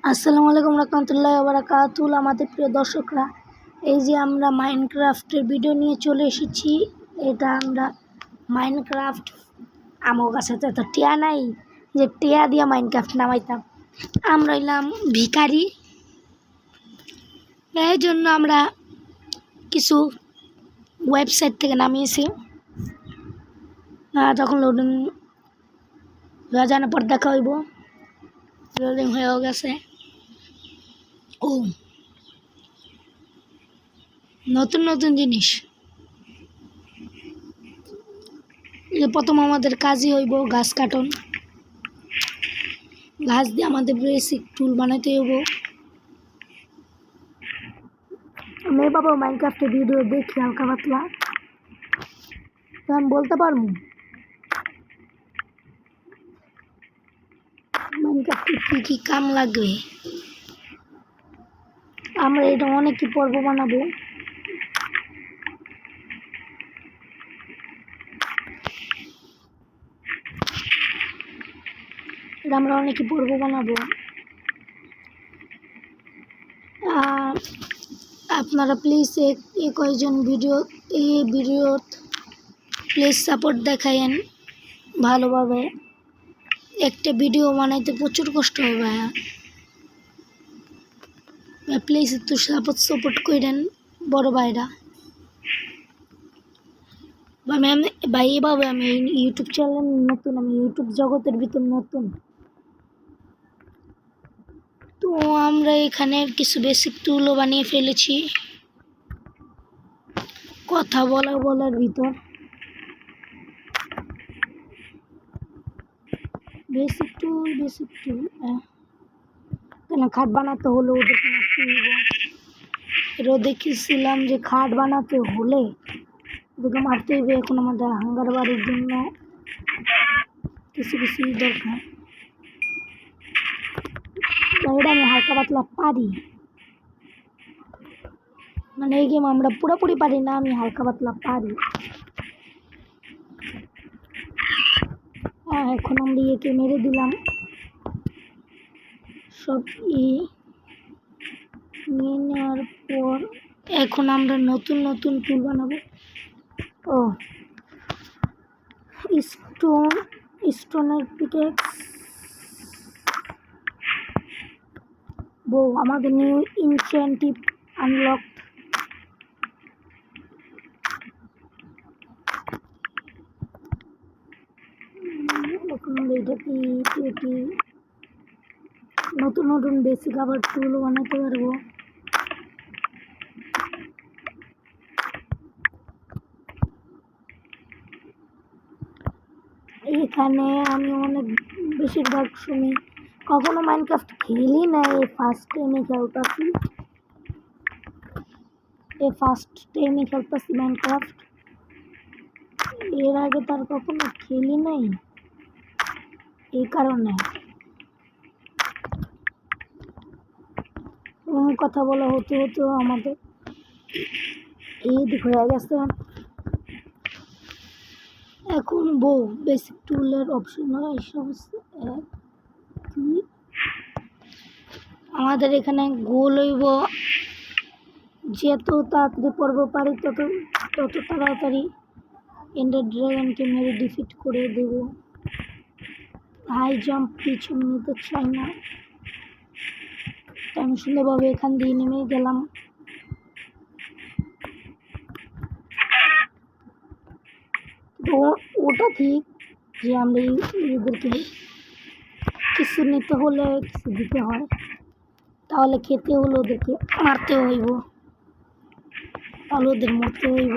আসসালামু আলাইকুম রহমতুল্লাহি ওয়া বারাকাতুহু। আমাদের প্রিয় দর্শকরা, এই যে আমরা মাইনক্রাফটের ভিডিও নিয়ে চলে এসেছি। এটা আমরা মাইনক্রাফট আমার কাছে তো এত টিয়া নাই যে টিয়া দিয়া মাইনক্রাফট নামাইতাম। আমরা হইলাম ভিখারি, এই জন্য আমরা কিছু ওয়েবসাইট থেকে নামিয়েছি। তখন লোডিং জানার পর দেখা হইব। লোডিং হয়েও গেছে। ও নতুন নতুন জিনিস, প্রথম আমাদের কাজই হইব গাছ কাটন। গাছ দিয়ে আমাদের বেসিক টুল বানাইতে হইব। আমি বাবা মাইনক্রাফটের ভিডিও দেখি হালকা পাতলা, তো আমি বলতে পারবো মাইনক্রাফটে কী কী কাম লাগবে। আমরা এটা অনেক কি পর্ব বানাবো। এটা আমরা অনেকই পর্ব বানাবো। আপনারা প্লিজ কয়েকজন ভিডিও প্লিজ সাপোর্ট দেখায়েন ভালোভাবে। একটা ভিডিও বানাইতে প্রচুর কষ্ট হয় ভাইয়া, প্লিজ একটু সাপোর্ট করেন বড় ভাইরা। ভাই এভাবে আমি ইউটিউব চ্যানেল নতুন, আমি ইউটিউব জগতের ভিতর নতুন। তো আমরা এখানে কিছু বেসিক টুলও বানিয়ে ফেলেছি কথা বলার ভিতর। বেসিক টুল কেন খাট বানাতে হলে ওদেরকে মারতে হইব। এটাও দেখেছিলাম যে খাট বানাতে হলে ওদেরকে মারতে হইবে। এখন আমাদের হাঙ্গার বাড়ির জন্য কিছু দরকার। এটা আমি হালকা পাতলা পারি, মানে এই গেম আমরা পুরোপুরি পারি না, আমি হালকা পাতলা পারি। এখন আমরা একে মেরে দিলাম। সব নিয়ে নেওয়ার পর এখন আমরা নতুন টুল বানাবো। ও স্টোনের পিকেক্স, আমাদের নিউ ইনসেন্টিভ আনলক। এখন আমরা এটি নতুন বেসিক আবার টুল বানাতে পারবো। এখানে আমি অনেক বেশিরভাগ সময় কখনো মাইনক্রাফট খেলি না, এই ফার্স্ট টাইমে খেলতেছি মাইনক্রাফট। এর আগে তার কখনো খেলি নাই, এই কারণে কথা বলা হতে আমাদের এই দিক হয়ে গেছে। এখন বেসিক টুলের অপশন হয় সমস্ত। আমাদের এখানে গোল হইব, যত তাড়াতাড়ি পর্ব পারি তত তাড়াতাড়ি এন্ডার ড্রাগনকে মেরে ডিফিট করে দেব। হাই জাম্প পিছন নিতে চাই না, আমি সুন্দরভাবে এখান দিয়ে নেমে গেলাম। তো ওটা ঠিক যে আমরা এদেরকে কিছু নিতে হলে কিছু দিতে হয়, তাহলে খেতে হলে ওদেরকে মারতে হইব, তাহলে ওদের মরতে হইব।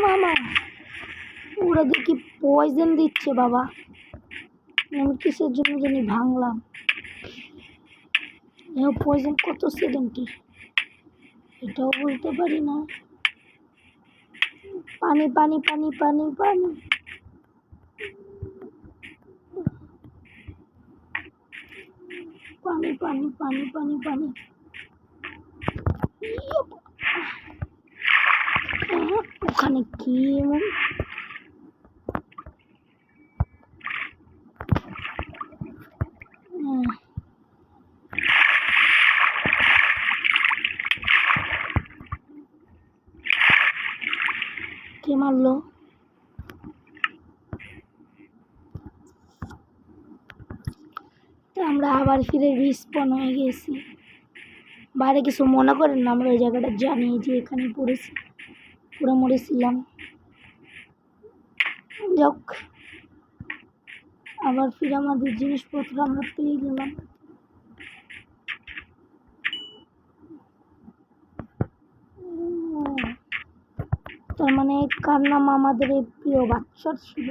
মামা ওরা দেখি পয়জন দিচ্ছে বাবা, আমি কিসের জন্য জানি ভাঙলাম। পয়জন কত সেকেন্ডে এটাও বলতে পারি না। পানি পানি পানি পানি পানি পানি পানি পানি পানি পানি ওখানে কি কে মারলো? আমরা আবার ফিরে রিস্পন হয়ে গেছি। বাইরে কিছু মনে করেন না, আমরা ওই জায়গাটা জানি যে এখানে পড়েছি, পুরো মরেছিলাম। যাক, আবার ফিরে আমাদের জিনিসপত্র আমরা পেয়ে গেলাম। তার মানে কার নাম আমাদের এই প্রিয় বাচ্চা ছিল।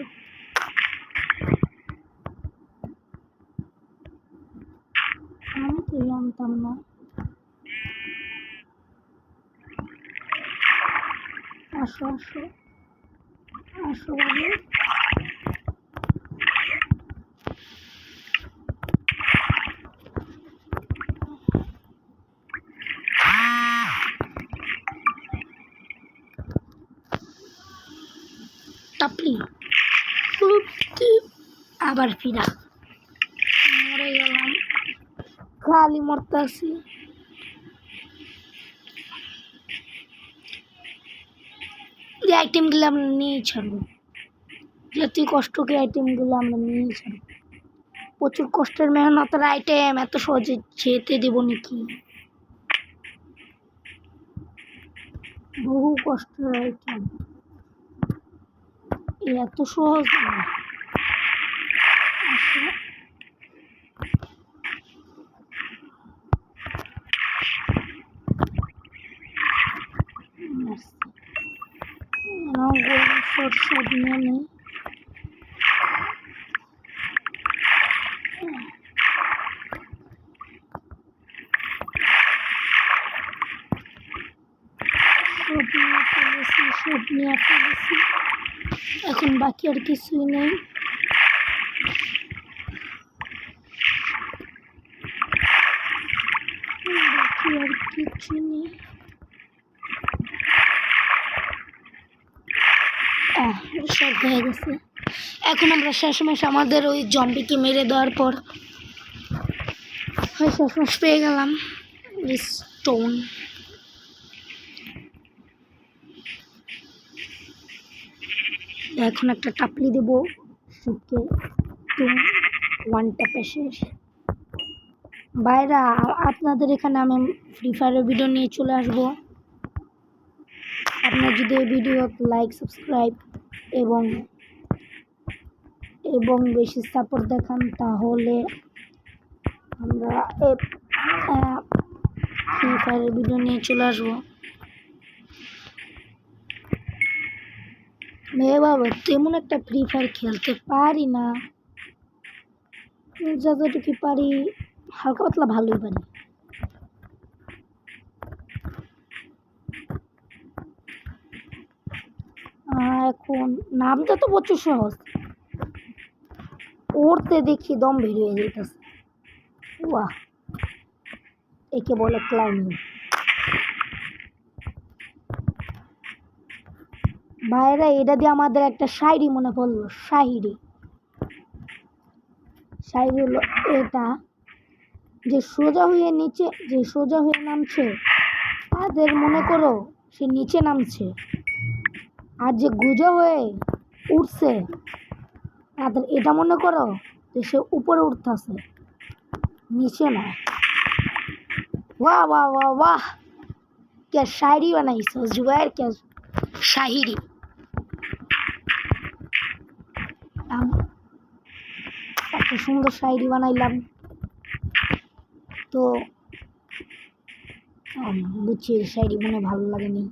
আমি তো জানতাম না। আসো আসো আসো বাবু। টাপলি আবার ফিরা মরে গেলাম, খালি মরতে আসি। যে আইটেমগুলো আমরা নিয়েই ছাড়বো, যতই কষ্টকে আইটেমগুলো আমরা নিয়েই ছাড়বো। প্রচুর কষ্টের মেহনতের আইটেম, এত সহজে যেতে দেবো নাকি? বহু কষ্টের আইটেম, এত সহজ না। সব নিয়ে নেই। সব নিয়ে ফেলেছি, এখন বাকি আর কিছুই নেই। বাকি আর কিছু নেই। সব হয়ে গেছে। এখন আমরা শেষমেশ আমাদের ওই জম্বিকে মেরে দেওয়ার পর শেষমেশ পেয়ে গেলাম স্টোন। এখন একটা টাপলি দেবো শিবকে, ওয়ান ট্যাপে শেষ। বাইরা, আপনাদের এখানে আমি ফ্রি ফায়ারের ভিডিও নিয়ে চলে আসবো। আপনার যদি এই ভিডিও লাইক, সাবস্ক্রাইব এবং বেশি সাপোর্ট দেখান, তাহলে আমরা ফ্রি ফায়ারের ভিডিও নিয়ে চলে আসবো। মেয়ে বাবা, তেমন একটা ফ্রি ফায়ার খেলতে পারি না, যতটুকু পারি হালকা পাতলা ভালোই পারি। এখন নামটা তো প্রচুর সহজ, উড়তে দেখি দম বের হয়ে যেতেছে। বাহ, একে বলে ক্লাইম্বিং। ভাইরা, এটা দিয়ে আমাদের একটা শায়রি মনে পড়লো। শায়রি হলো এটা, যে সোজা হয়ে নামছে তাদের মনে করো সে নিচে নামছে, আর যে গুজো হয়ে উঠছে তাদের এটা মনে করো যে সে উপরে উঠতেছে, নিচে না। वाह वाह वाह वाह, क्या शायरी बनाई जुबैर, क्या शायरी। একটা সুন্দর শায়রি বানাইলাম তো বুঝছি শায়রি মনে ভালো লাগেনি,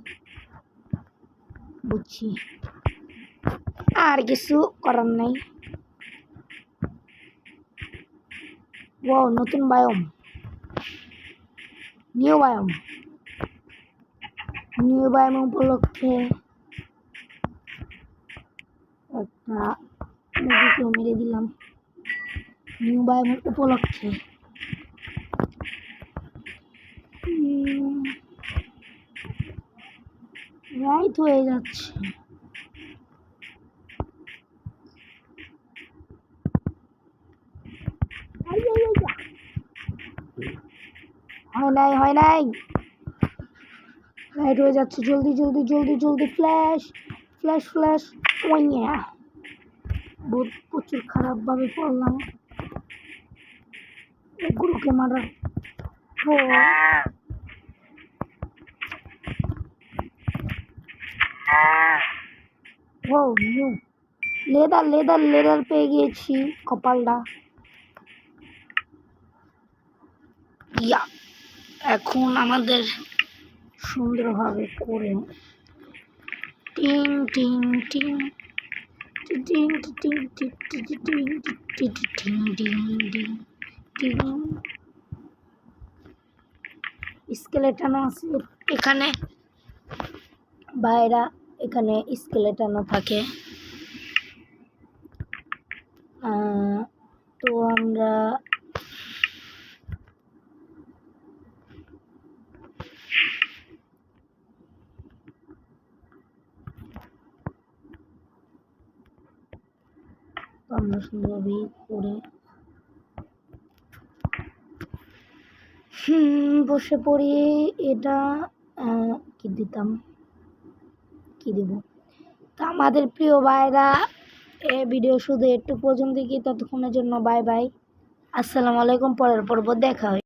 বুঝছি, আর কিছু করার নাই। ও নতুন বায়োম, নিউ বায়োম উপলক্ষে একটা মুরগিকেও মেরে দিলাম। নিউ বায়োমের উপলক্ষে রাইট হয়ে যাচ্ছে। হয় নাই রাইট হয়ে যাচ্ছে। জলদি জলদি জলদি জলদি ফ্ল্যাশ ফ্ল্যাশ ফ্ল্যাশ। ওইয়া বহুত প্রচুর খারাপভাবে পড়লাম। গুরুকে মারার ও নিউ লেদার লেদার লেদার পেয়ে গিয়েছি। কপালটা ইয়া এখন আমাদের সুন্দরভাবে করে টিং টিং টিং টিং টিং টিং টিং টিং টিং টিং টিং। স্কেলেটন আছে এখানে, বাইরা এখানে স্কেলেটনও থাকে। তো আমরা সুন্দরভাবে করে বসে পড়ি। এটা কি দিতাম, কি দিব। তো আমাদের প্রিয় ভাইরা, এই ভিডিও শুধু একটু পর্যন্ত কি, ততক্ষণের জন্য বাই বাই, আসসালামু আলাইকুম। পরের পর্ব দেখা হয়।